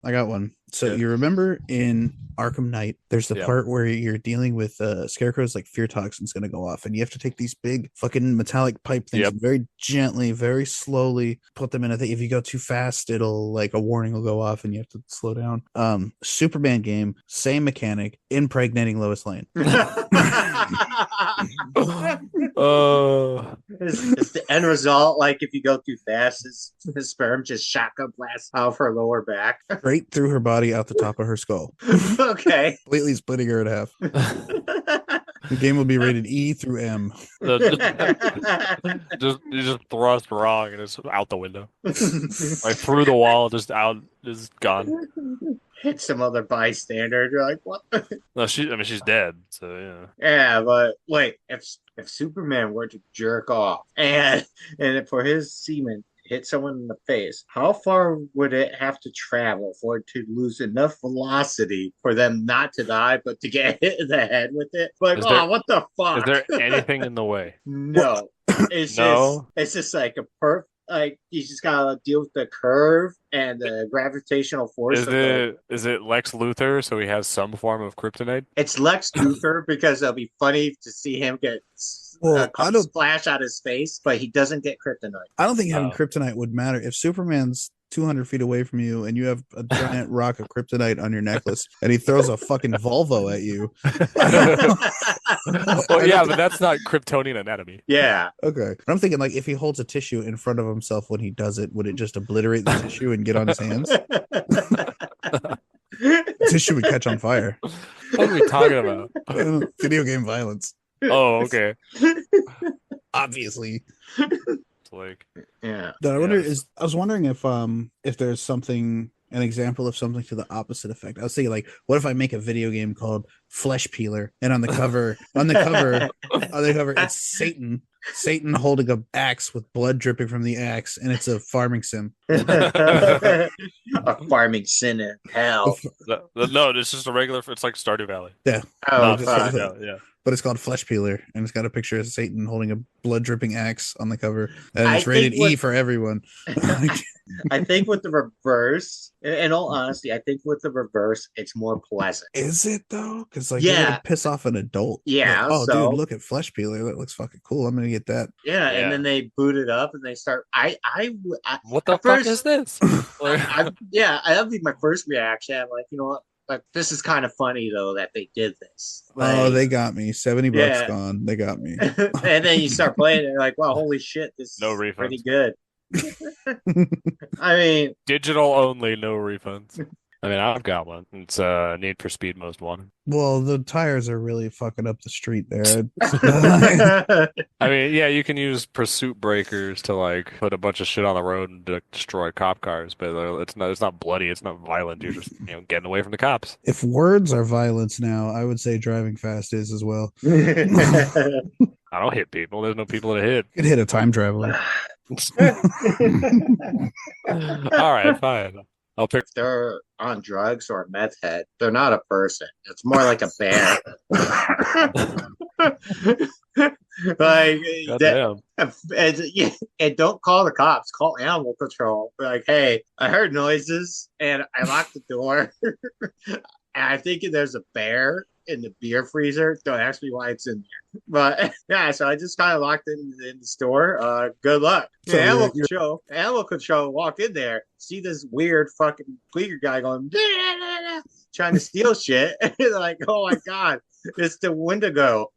I got one. So Good. you remember in Arkham Knight, there's the Yep. part where you're dealing with Scarecrow's like fear toxin's gonna go off, and you have to take these big fucking metallic pipe things Yep. and very gently, very slowly put them in. I think if you go too fast, it'll like a warning will go off and you have to slow down. Superman game, same mechanic, impregnating Lois Lane. Uh, Is the end result like if you go too fast, his sperm just shotgun blasts out of her lower back? Straight through her body, out the top of her skull, Okay. completely splitting her in half. The game will be rated E through M. just you just thrust wrong and it's out the window, like through the wall, just out, just gone. Hit some other bystander. You're like, what? No, I mean, she's dead. So yeah. Yeah, but wait, if Superman were to jerk off and for his semen hit someone in the face, how far would it have to travel for it to lose enough velocity for them not to die, but to get hit in the head with it? Like, Is there oh, what the is fuck? there anything in the way? No, No. it's just like a perf. Like you just gotta deal with the curve and the gravitational force Is of the. it Lex Luthor, so he has some form of kryptonite? It's Lex Luthor because it'll be funny to see him get Well, I don't splash out his face, but he doesn't get kryptonite. I don't think having Oh. kryptonite would matter if Superman's 200 feet away from you and you have a giant rock of kryptonite on your necklace and he throws a fucking Volvo at you. Well, yeah, but that's not Kryptonian anatomy. Yeah. Okay. But I'm thinking like if he holds a tissue in front of himself when he does it, would it just obliterate the tissue and get on his hands? The tissue would catch on fire. What are we talking about? Video game violence. Oh, okay. Obviously. It's like, Yeah. I wonder Yeah. I was wondering if there's something an example of something to the opposite effect. I was thinking like, what if I make a video game called Flesh Peeler and on the cover it's Satan holding a axe with blood dripping from the axe, and it's a farming sim. A farming sin in hell. no, it's just a regular. It's like Stardew Valley. Yeah. Oh, No, fuck. yeah. But it's called Flesh Peeler, and it's got a picture of Satan holding a blood dripping axe on the cover, and I it's rated think what- E for everyone. I think with the reverse, in all honesty, I think with the reverse, it's more pleasant. Is it though? Because like you're Yeah. gonna piss off an adult. Yeah, Like, oh, so- dude, look at Flesh Peeler. That looks fucking cool. I'm gonna get that. Yeah, Yeah. and then they boot it up and they start. What the at fuck first- is this? Like, that'd be my first reaction. I'm like, you know what? Like, this is kind of funny though that they did this. Oh, Like, they got me. $70 Yeah. gone. They got me. and then you start playing it, and you're like, wow, holy shit, this No is refunds. pretty good. I mean, digital only, no refunds. I mean, I've got one. It's Need for Speed Most Wanted. Well, the tires are really fucking up the street there. I mean, yeah, you can use pursuit breakers to like put a bunch of shit on the road and destroy cop cars, but it's not bloody, it's not violent. You're just getting away from the cops. If words are violence now, I would say driving fast is as well. I don't hit people. There's no people to hit. Could hit a time traveler. All right, fine. I'll pick. if they're on drugs or a meth head, they're not a person. It's more like a bear. Like that, Goddamn. and don't call the cops. Call animal control. Like, hey, I heard noises and I locked the door. And I think there's a bear in the beer freezer. Don't ask me why it's in there. But yeah, so I just kind of locked it in the store. Good luck. So Animal control walk in there, see this weird fucking cleaner guy going trying to steal shit. Like, oh my god, it's the Wendigo.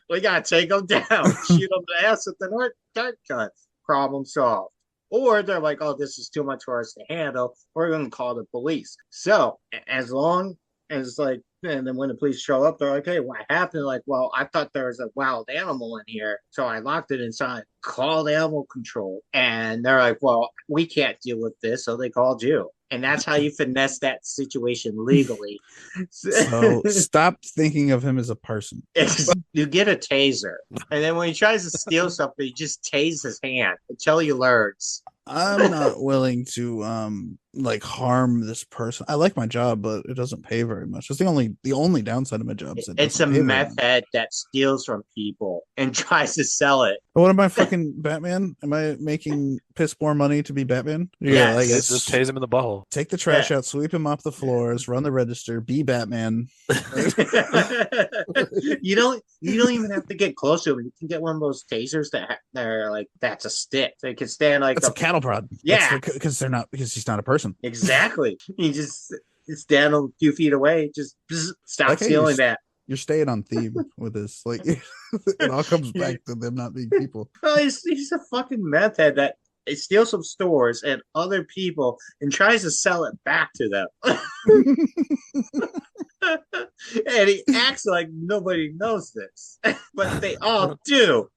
We gotta take him down, shoot him in the ass with the dart gun. Problem solved. Or they're like, oh, this is too much for us to handle. We're gonna call the police. So as long as like, and then when the police show up, they're like, hey, what happened? Like, well, I thought there was a wild animal in here, so I locked it inside. Called animal control, and they're like, well, we can't deal with this, so they called you. And that's how you finesse that situation legally. So stop thinking of him as a person. You get a taser, and then when he tries to steal something, you just tase his hand until he learns. I'm not willing to like harm this person. I like my job, but it doesn't pay very much. It's the only downside of my job is it It's doesn't a pay very meth much. head that steals from people and tries to sell it. What am I fucking Batman? Am I making piss more money to be Batman? Yeah, like Yes. Just tase him in the butthole. take the trash Yeah. out, sweep him off the floors, run the register, be Batman. You don't even have to get close to him. You can get one of those tasers that are like that's a stick. They can stand like That's a cattle prod. Yeah. Because he's not a person. Exactly. You just stand a few feet away, just stop Like, hey, stealing that. you're staying on theme with this. Like it all comes back to them not being people. Well, he's a fucking meth head that steals from stores and other people and tries to sell it back to them. And he acts like nobody knows this, but they all do.